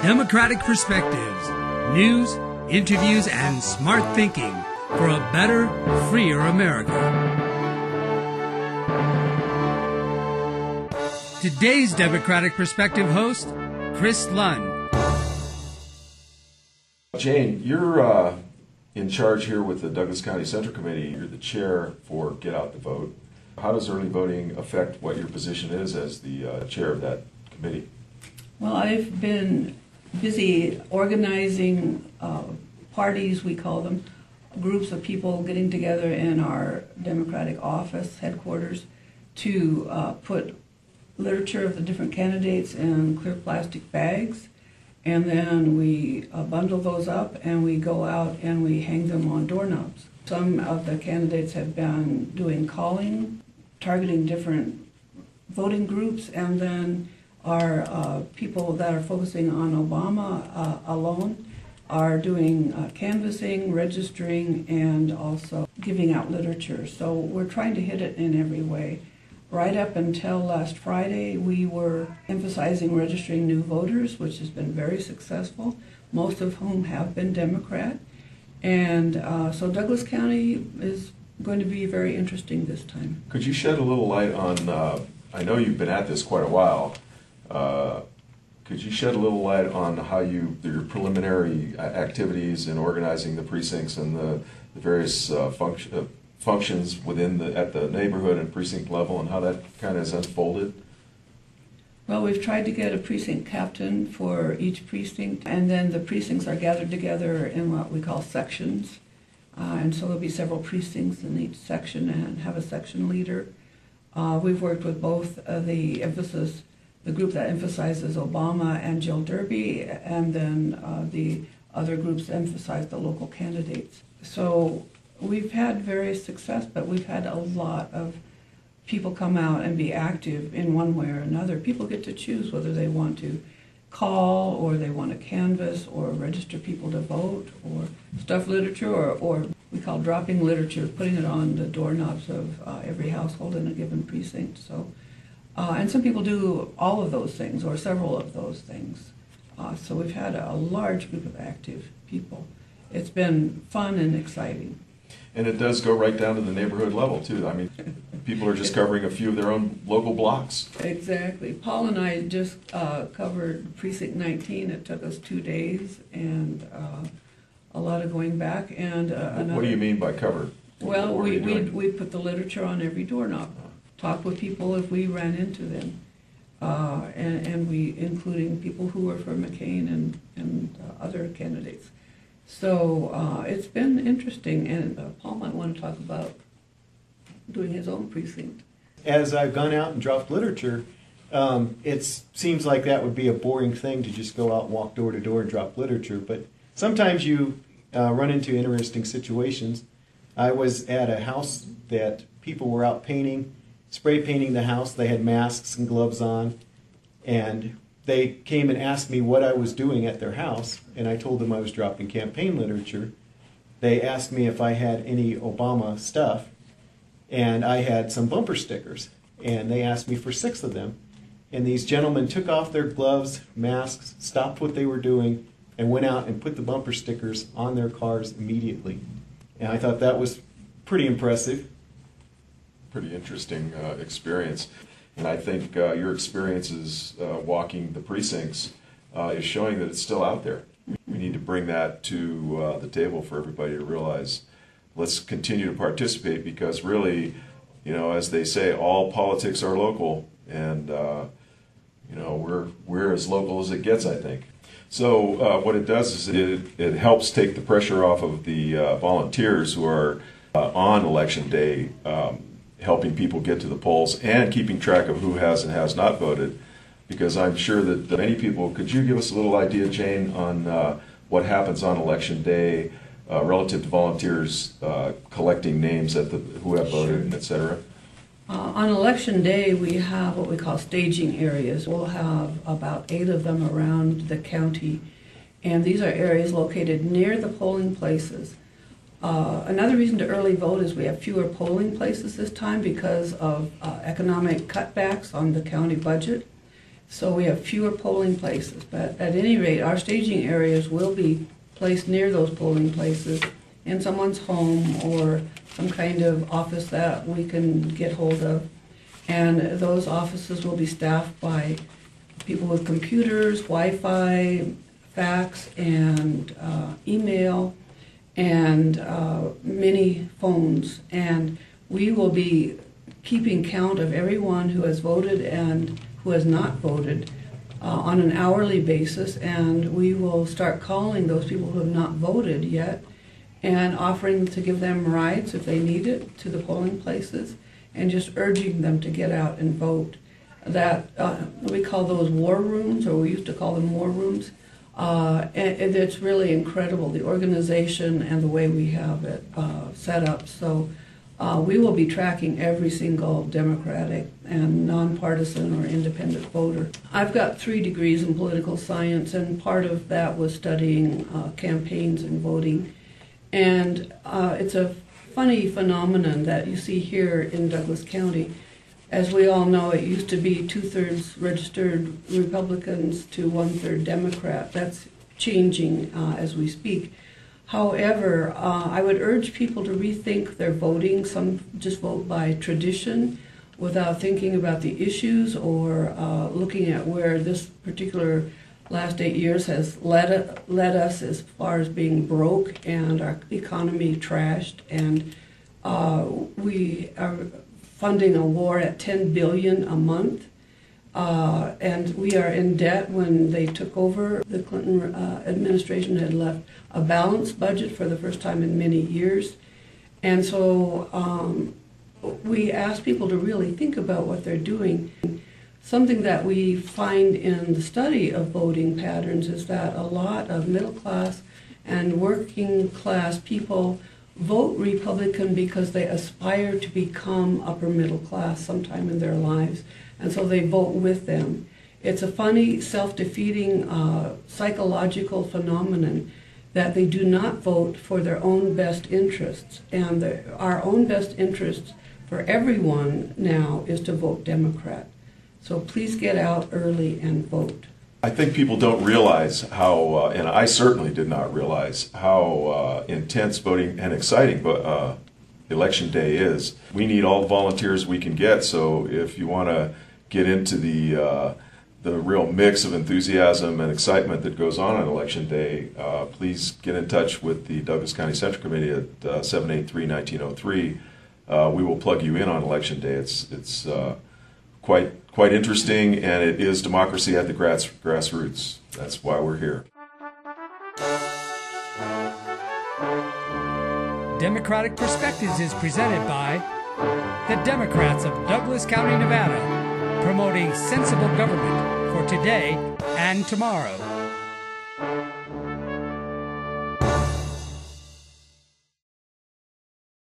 Democratic perspectives, news, interviews, and smart thinking for a better, freer America. Today's Democratic Perspective host, Chris Lund. Jane, you're in charge here with the Douglas County Central Committee. You're the chair for Get Out the Vote. How does early voting affect what your position is as the chair of that committee? Well, I've been busy organizing parties, we call them, groups of people getting together in our Democratic office headquarters to put literature of the different candidates in clear plastic bags, and then we bundle those up and we go out and we hang them on doorknobs. Some of the candidates have been doing calling, targeting different voting groups, and then our people that are focusing on Obama alone are doing canvassing, registering, and also giving out literature. So we're trying to hit it in every way. Right up until last Friday, we were emphasizing registering new voters, which has been very successful, most of whom have been Democrat. And so Douglas County is going to be very interesting this time. Could you shed a little light on, I know you've been at this quite a while, could you shed a little light on how your preliminary activities in organizing the precincts and the various functions at the neighborhood and precinct level, and how that kind of has unfolded? Well, we've tried to get a precinct captain for each precinct, and then the precincts are gathered together in what we call sections. And so there'll be several precincts in each section and have a section leader. We've worked with both the group that emphasizes Obama and Jill Derby, and then the other groups emphasize the local candidates. So we've had various success, but we've had a lot of people come out and be active in one way or another. People get to choose whether they want to call, or they want to canvass, or register people to vote, or stuff literature, or we call dropping literature, putting it on the doorknobs of every household in a given precinct. So, and some people do all of those things, or several of those things. So we've had a large group of active people. It's been fun and exciting. And it does go right down to the neighborhood level, too. I mean, people are just covering a few of their own local blocks. Exactly. Paul and I just covered Precinct 19. It took us 2 days and a lot of going back. And what do you mean by cover? Well, we put the literature on every doorknob. Talked with people if we ran into them. And we, including people who were for McCain and other candidates. So it's been interesting, and Paul might want to talk about doing his own precinct. As I've gone out and dropped literature, it seems like that would be a boring thing to just go out and walk door to door and drop literature, but sometimes you run into interesting situations. I was at a house that people were out painting, spray painting the house. They had masks and gloves on, and they came and asked me what I was doing at their house, and I told them I was dropping campaign literature. They asked me if I had any Obama stuff, and I had some bumper stickers, and they asked me for 6 of them. And these gentlemen took off their gloves, masks, stopped what they were doing, and went out and put the bumper stickers on their cars immediately. And I thought that was pretty impressive. Pretty interesting experience. And I think your experiences walking the precincts is showing that it's still out there. We need to bring that to the table for everybody to realize, let's continue to participate, because really, as they say, all politics are local, and we're as local as it gets, I think. So what it does is it helps take the pressure off of the volunteers who are on election day, helping people get to the polls and keeping track of who has and has not voted, because I'm sure that many people, could you give us a little idea, Jane, on what happens on election day relative to volunteers collecting names at who have voted, et cetera? On election day, we have what we call staging areas. We'll have about 8 of them around the county, and these are areas located near the polling places. Another reason to early vote is we have fewer polling places this time because of economic cutbacks on the county budget. So we have fewer polling places, but at any rate, our staging areas will be placed near those polling places in someone's home or some kind of office that we can get hold of. And those offices will be staffed by people with computers, Wi-Fi, fax, and email, and many phones. And we will be keeping count of everyone who has voted and who has not voted on an hourly basis, and we will start calling those people who have not voted yet and offering to give them rides if they need it to the polling places, and just urging them to get out and vote. That we call those war rooms, or we used to call them war rooms, and it's really incredible, the organization and the way we have it set up. So we will be tracking every single Democratic and nonpartisan or independent voter. I've got 3 degrees in political science, and part of that was studying campaigns and voting. And it's a funny phenomenon that you see here in Douglas County. As we all know, it used to be 2/3 registered Republicans to 1/3 Democrat. That's changing as we speak. However, I would urge people to rethink their voting. Some just vote by tradition without thinking about the issues or looking at where this particular last 8 years has led us as far as being broke and our economy trashed. And we are funding a war at $10 billion a month. And we are in debt. When they took over, the Clinton administration had left a balanced budget for the first time in many years. And so we ask people to really think about what they're doing. Something that we find in the study of voting patterns is that a lot of middle class and working class people vote Republican because they aspire to become upper middle class sometime in their lives, and so they vote with them. It's a funny, self-defeating psychological phenomenon that they do not vote for their own best interests, and our own best interests for everyone now is to vote Democrat. So please get out early and vote. I think people don't realize how, and I certainly did not realize how intense voting and exciting election day is. We need all the volunteers we can get, so if you want to get into the real mix of enthusiasm and excitement that goes on election day, please get in touch with the Douglas County Central Committee at 783-1903. We will plug you in on election day. It's quite interesting, and it is democracy at the grassroots. That's why we're here. Democratic Perspectives is presented by the Democrats of Douglas County, Nevada, promoting sensible government for today and tomorrow.